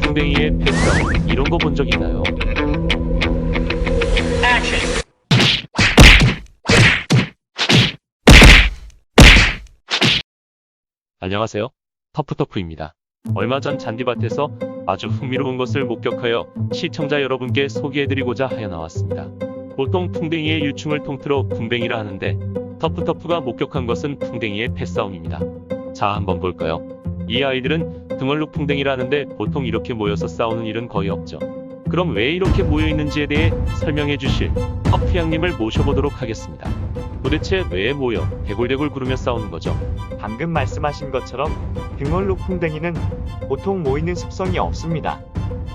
풍뎅이의 패싸움 이런 거 본 적 있나요? 안녕하세요. 터프터프입니다. 얼마 전 잔디밭에서 아주 흥미로운 것을 목격하여 시청자 여러분께 소개해드리고자 하여 나왔습니다. 보통 풍뎅이의 유충을 통틀어 궁뎅이라 하는데 터프터프가 목격한 것은 풍뎅이의 패싸움입니다. 자, 한번 볼까요? 이 아이들은 등얼룩 풍뎅이라는데 보통 이렇게 모여서 싸우는 일은 거의 없죠. 그럼 왜 이렇게 모여 있는지에 대해 설명해 주실 터프양님을 모셔보도록 하겠습니다. 도대체 왜 모여 대굴대굴 구르며 싸우는 거죠? 방금 말씀하신 것처럼 등얼룩 풍뎅이는 보통 모이는 습성이 없습니다.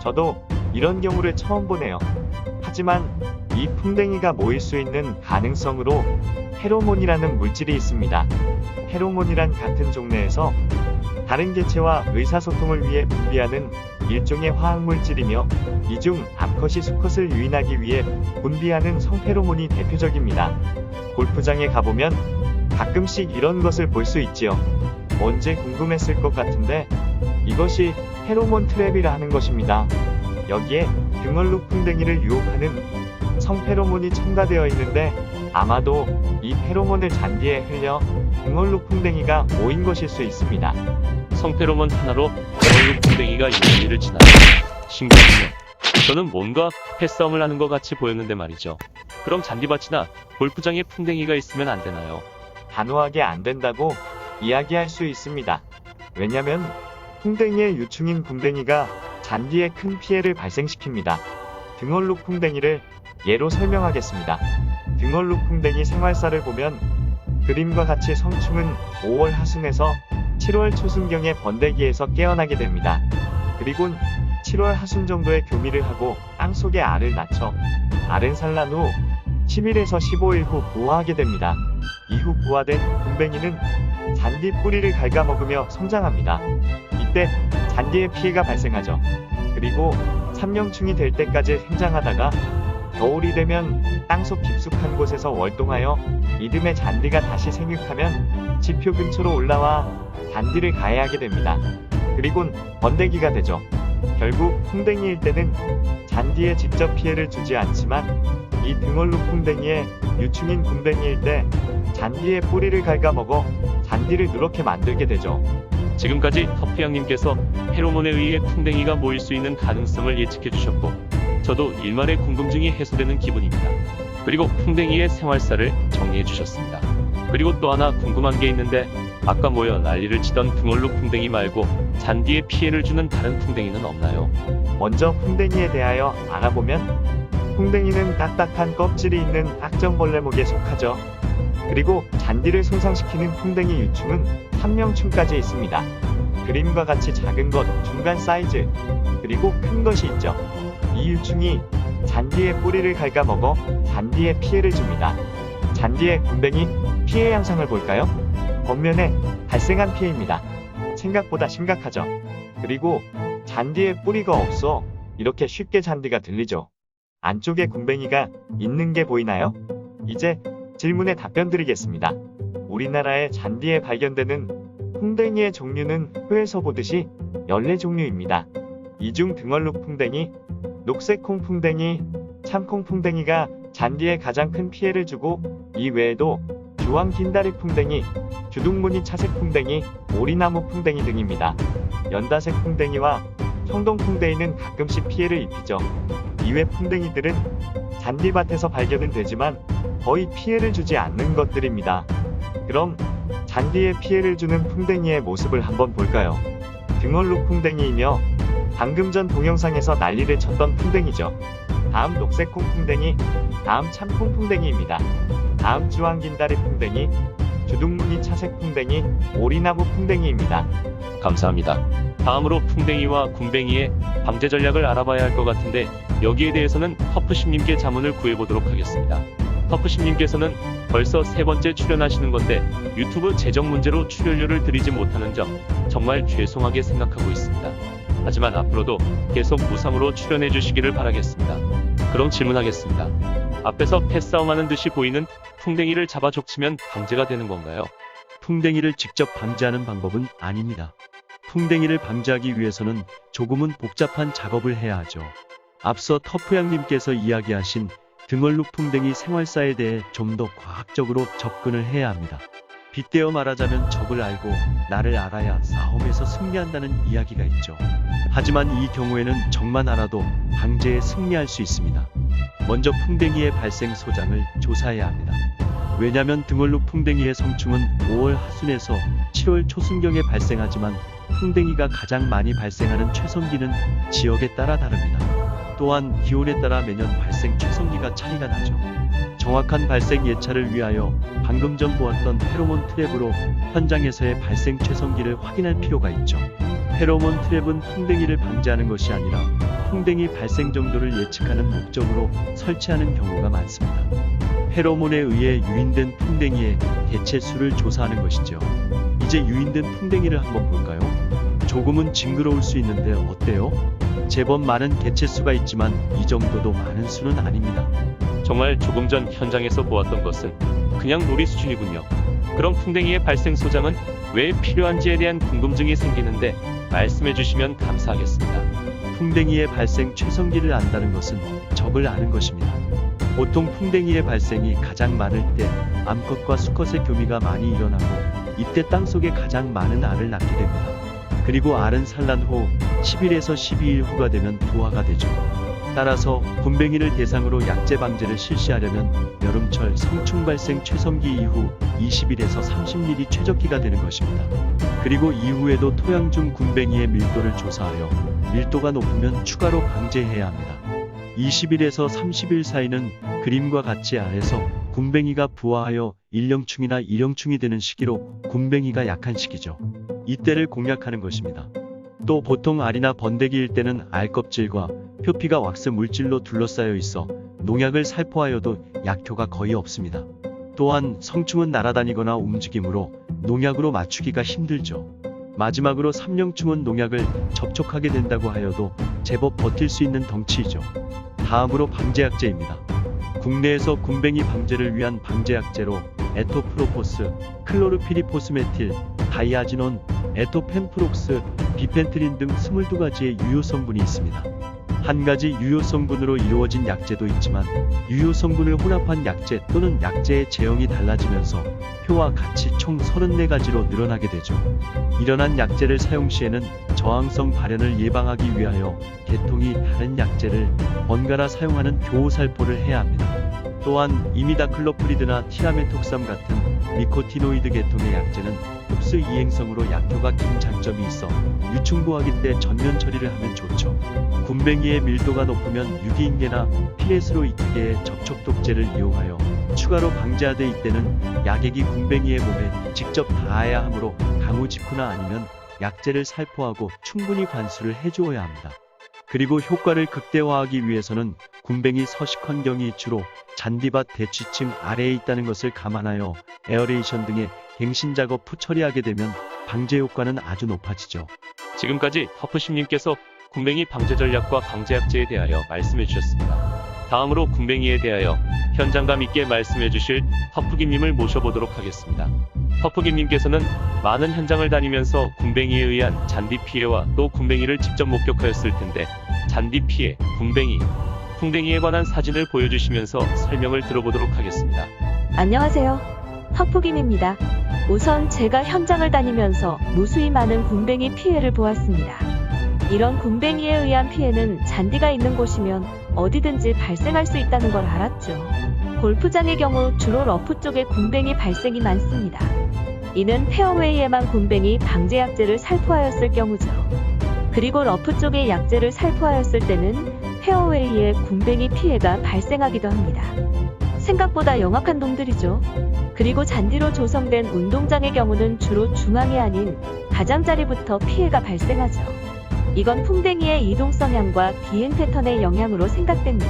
저도 이런 경우를 처음 보네요. 하지만 이 풍뎅이가 모일 수 있는 가능성으로 페로몬이라는 물질이 있습니다. 페로몬이란 같은 종내에서 다른 개체와 의사소통을 위해 분비하는 일종의 화학물질이며 이 중 암컷이 수컷을 유인하기 위해 분비하는 성페로몬이 대표적입니다. 골프장에 가보면 가끔씩 이런 것을 볼 수 있지요. 뭔지 궁금했을 것 같은데 이것이 페로몬 트랩이라 하는 것입니다. 여기에 등얼룩 풍뎅이를 유혹하는 성페로몬이 첨가되어 있는데 아마도 이 페로몬을 잔디에 흘려 등얼룩 풍뎅이가 모인 것일 수 있습니다. 성페로몬 하나로 등얼룩 풍뎅이가 이런 일을 지나요. 신기하군요. 저는 뭔가 패싸움을 하는 것 같이 보였는데 말이죠. 그럼 잔디밭이나 골프장에 풍뎅이가 있으면 안 되나요? 단호하게 안 된다고 이야기할 수 있습니다. 왜냐면 풍뎅이의 유충인 궁뎅이가 잔디에 큰 피해를 발생시킵니다. 등얼룩 풍뎅이를 예로 설명하겠습니다. 등얼룩 풍뎅이 생활사를 보면 그림과 같이 성충은 5월 하순에서 7월 초순경에 번데기에서 깨어나게 됩니다. 그리곤 7월 하순 정도에 교미를 하고 땅속에 알을 낳죠. 알은 산란 후 10일에서 15일 후 부화하게 됩니다. 이후 부화된 궁뎅이는 잔디 뿌리를 갉아먹으며 성장합니다. 이때 잔디에 피해가 발생하죠. 그리고 삼령충이 될 때까지 생장하다가 겨울이 되면 땅속 깊숙한 곳에서 월동하여 이듬해 잔디가 다시 생육하면 지표 근처로 올라와 잔디를 가해하게 됩니다. 그리곤 번데기가 되죠. 결국 풍뎅이일 때는 잔디에 직접 피해를 주지 않지만 이 등얼룩 풍뎅이의 유충인 궁뎅이일 때 잔디의 뿌리를 갉아먹어 잔디를 누렇게 만들게 되죠. 지금까지 터프양님께서 페로몬에 의해 풍뎅이가 모일 수 있는 가능성을 예측해 주셨고 저도 일말의 궁금증이 해소되는 기분입니다. 그리고 풍뎅이의 생활사를 정리해 주셨습니다. 그리고 또 하나 궁금한 게 있는데 아까 모여 난리를 치던 등얼룩 풍뎅이 말고 잔디에 피해를 주는 다른 풍뎅이는 없나요? 먼저 풍뎅이에 대하여 알아보면 풍뎅이는 딱딱한 껍질이 있는 악정벌레목에 속하죠. 그리고 잔디를 손상시키는 풍뎅이 유충은 삼령충까지 있습니다. 그림과 같이 작은 것, 중간 사이즈, 그리고 큰 것이 있죠. 이 유충이 잔디의 뿌리를 갉아먹어 잔디에 피해를 줍니다. 잔디의 궁뎅이 피해 양상을 볼까요? 겉면에 발생한 피해입니다. 생각보다 심각하죠. 그리고 잔디에 뿌리가 없어 이렇게 쉽게 잔디가 들리죠. 안쪽에 궁뎅이가 있는 게 보이나요? 이제 질문에 답변 드리겠습니다. 우리나라의 잔디에 발견되는 풍뎅이의 종류는 표에서 보듯이 14종류입니다. 이 중 등얼룩 풍뎅이, 녹색콩 풍뎅이, 참콩 풍뎅이가 잔디에 가장 큰 피해를 주고 이 외에도 주황 긴다리 풍뎅이, 주둥무늬 차색 풍뎅이, 오리나무 풍뎅이 등입니다. 연다색 풍뎅이와 청동 풍뎅이는 가끔씩 피해를 입히죠. 이외 풍뎅이들은 잔디밭에서 발견은 되지만 거의 피해를 주지 않는 것들입니다. 그럼 잔디에 피해를 주는 풍뎅이의 모습을 한번 볼까요? 등얼룩 풍뎅이이며 방금 전 동영상에서 난리를 쳤던 풍뎅이죠. 다음 녹색콩 풍뎅이, 다음 참콩 풍뎅이입니다. 다음 주황 긴다리 풍뎅이, 주둥무늬 차색 풍뎅이, 오리나무 풍뎅이입니다. 감사합니다. 다음으로 풍뎅이와 궁뎅이의 방제 전략을 알아봐야 할 것 같은데 여기에 대해서는 터프심님께 자문을 구해보도록 하겠습니다. 터프심님께서는 벌써 3번째 출연하시는 건데 유튜브 재정 문제로 출연료를 드리지 못하는 점 정말 죄송하게 생각하고 있습니다. 하지만 앞으로도 계속 무상으로 출연해 주시기를 바라겠습니다. 그럼 질문하겠습니다. 앞에서 패싸움하는 듯이 보이는 풍뎅이를 잡아 족치면 방제가 되는 건가요? 풍뎅이를 직접 방제하는 방법은 아닙니다. 풍뎅이를 방지하기 위해서는 조금은 복잡한 작업을 해야 하죠. 앞서 터프양님께서 이야기하신 등얼룩 풍뎅이 생활사에 대해 좀 더 과학적으로 접근을 해야 합니다. 빗대어 말하자면 적을 알고 나를 알아야 싸움에서 승리한다는 이야기가 있죠. 하지만 이 경우에는 적만 알아도 방제에 승리할 수 있습니다. 먼저 풍뎅이의 발생 소장을 조사해야 합니다. 왜냐면 등얼룩 풍뎅이의 성충은 5월 하순에서 7월 초순경에 발생하지만 풍뎅이가 가장 많이 발생하는 최성기는 지역에 따라 다릅니다. 또한 기온에 따라 매년 발생 최성기가 차이가 나죠. 정확한 발생 예찰을 위하여 방금 전 보았던 페로몬 트랩으로 현장에서의 발생 최성기를 확인할 필요가 있죠. 페로몬 트랩은 풍뎅이를 방지하는 것이 아니라 풍뎅이 발생 정도를 예측하는 목적으로 설치하는 경우가 많습니다. 페로몬에 의해 유인된 풍뎅이의 개체 수를 조사하는 것이죠. 이제 유인된 풍뎅이를 한번 볼까요? 조금은 징그러울 수 있는데 어때요? 제법 많은 개체 수가 있지만 이 정도도 많은 수는 아닙니다. 정말 조금 전 현장에서 보았던 것은 그냥 놀이 수준이군요. 그럼 풍뎅이의 발생 소장은 왜 필요한지에 대한 궁금증이 생기는데 말씀해 주시면 감사하겠습니다. 풍뎅이의 발생 최성기를 안다는 것은 적을 아는 것입니다. 보통 풍뎅이의 발생이 가장 많을 때 암컷과 수컷의 교미가 많이 일어나고 이때 땅속에 가장 많은 알을 낳게 됩니다. 그리고 알은 산란 후 10일에서 12일 후가 되면 부화가 되죠. 따라서 굼벵이를 대상으로 약제 방제를 실시하려면 여름철 성충 발생 최성기 이후 20일에서 30일이 최적기가 되는 것입니다. 그리고 이후에도 토양 중 굼벵이의 밀도를 조사하여 밀도가 높으면 추가로 방제해야 합니다. 20일에서 30일 사이는 그림과 같이 알에서 굼벵이가 부화하여 일령충이나 일형충이 되는 시기로 굼벵이가 약한 시기죠. 이때를 공략하는 것입니다. 또 보통 알이나 번데기일 때는 알 껍질과 표피가 왁스 물질로 둘러싸여 있어 농약을 살포하여도 약효가 거의 없습니다. 또한 성충은 날아다니거나 움직이므로 농약으로 맞추기가 힘들죠. 마지막으로 삼령충은 농약을 접촉하게 된다고 하여도 제법 버틸 수 있는 덩치이죠. 다음으로 방제약제입니다. 국내에서 굼벵이 방제를 위한 방제약제로 에토프로포스, 클로르피리포스메틸, 다이아지논, 에토펜프록스, 비펜트린 등 22가지의 유효 성분이 있습니다. 한 가지 유효 성분으로 이루어진 약제도 있지만 유효 성분을 혼합한 약제 또는 약제의 제형이 달라지면서 표와 같이 총 34가지로 늘어나게 되죠. 일어난 약제를 사용 시에는 저항성 발현을 예방하기 위하여 계통이 다른 약제를 번갈아 사용하는 교호살포를 해야 합니다. 또한 이미다클로프리드나 티라메톡삼 같은 니코티노이드 계통의 약제는 흡수 이행성으로 약효가 긴 장점이 있어 유충보하기 때 전면 처리를 하면 좋죠. 굼벵이의 밀도가 높으면 유기인계나 피레스로이트계의 접촉 독제를 이용하여 추가로 방제하되 이때는 약액이 굼벵이의 몸에 직접 닿아야 하므로 강우 직후나 아니면 약제를 살포하고 충분히 관수를 해주어야 합니다. 그리고 효과를 극대화하기 위해서는 굼벵이 서식 환경이 주로 잔디밭 대취층 아래에 있다는 것을 감안하여 에어레이션 등의 갱신 작업 후 처리하게 되면 방제 효과는 아주 높아지죠. 지금까지 터프심님께서 굼벵이 방제 전략과 방제약제에 대하여 말씀해 주셨습니다. 다음으로 굼벵이에 대하여 현장감 있게 말씀해 주실 터프김님을 모셔보도록 하겠습니다. 터프김님께서는 많은 현장을 다니면서 굼벵이에 의한 잔디 피해와 또 굼벵이를 직접 목격하였을 텐데 잔디 피해, 굼벵이, 풍뎅이에 관한 사진을 보여주시면서 설명을 들어보도록 하겠습니다. 안녕하세요. 터프김입니다. 우선 제가 현장을 다니면서 무수히 많은 굼벵이 피해를 보았습니다. 이런 굼벵이에 의한 피해는 잔디가 있는 곳이면 어디든지 발생할 수 있다는 걸 알았죠. 골프장의 경우 주로 러프 쪽에 굼벵이 발생이 많습니다. 이는 페어웨이에만 굼벵이 방제 약제를 살포하였을 경우죠. 그리고 러프 쪽에 약제를 살포하였을 때는 페어웨이에 굼벵이 피해가 발생하기도 합니다. 생각보다 영악한 놈들이죠. 그리고 잔디로 조성된 운동장의 경우는 주로 중앙이 아닌 가장자리부터 피해가 발생하죠. 이건 풍뎅이의 이동 성향과 비행 패턴의 영향으로 생각됩니다.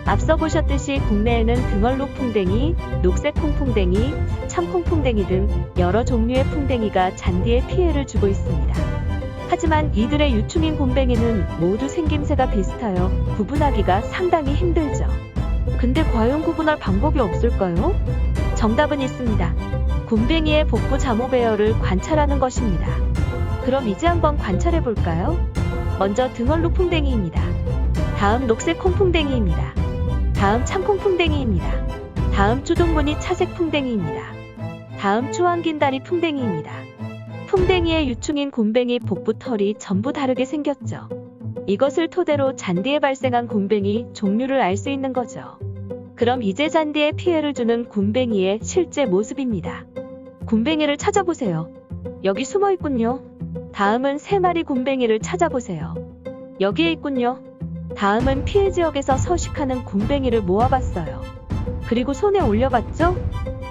앞서 보셨듯이 국내에는 등얼룩 풍뎅이, 녹색 콩풍뎅이, 참콩풍뎅이 등 여러 종류의 풍뎅이가 잔디에 피해를 주고 있습니다. 하지만 이들의 유충인 굼벵이는 모두 생김새가 비슷하여 구분하기가 상당히 힘들죠. 근데 과연 구분할 방법이 없을까요? 정답은 있습니다. 굼벵이의 복부 잠호 배열을 관찰하는 것입니다. 그럼 이제 한번 관찰해 볼까요? 먼저 등얼로 풍뎅이입니다. 다음 녹색 콩풍뎅이입니다. 다음 참콩풍뎅이입니다. 다음 쪼동무늬 차색 풍뎅이입니다. 다음 초안긴다리 풍뎅이입니다. 풍뎅이의 유충인 곰뱅이 복부 털이 전부 다르게 생겼죠. 이것을 토대로 잔디에 발생한 곰뱅이 종류를 알 수 있는 거죠. 그럼 이제 잔디에 피해를 주는 곰뱅이의 실제 모습입니다. 곰뱅이를 찾아보세요. 여기 숨어 있군요. 다음은 3마리 곰뱅이를 찾아보세요. 여기에 있군요. 다음은 피해 지역에서 서식하는 곰뱅이를 모아봤어요. 그리고 손에 올려봤죠?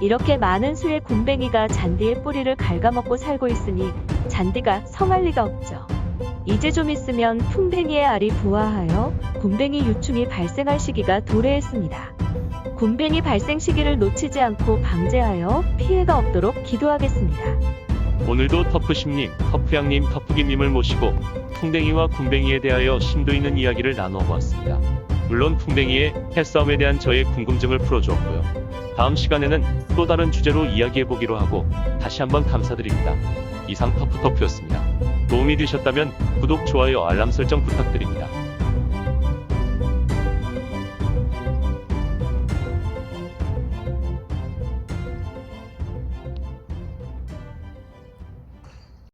이렇게 많은 수의 곰뱅이가 잔디의 뿌리를 갉아먹고 살고 있으니 잔디가 성할 리가 없죠. 이제 좀 있으면 풍뎅이의 알이 부화하여 곰뱅이 유충이 발생할 시기가 도래했습니다. 곰뱅이 발생 시기를 놓치지 않고 방제하여 피해가 없도록 기도하겠습니다. 오늘도 터프심님, 터프양님, 터프김님을 모시고 풍뎅이와 곰뱅이에 대하여 심도 있는 이야기를 나누어 보았습니다. 물론 풍뎅이의 해싸움에 대한 저의 궁금증을 풀어주었고요. 다음 시간에는 또 다른 주제로 이야기해보기로 하고 다시 한번 감사드립니다. 이상 터프터프였습니다. 도움이 되셨다면 구독, 좋아요, 알람 설정 부탁드립니다.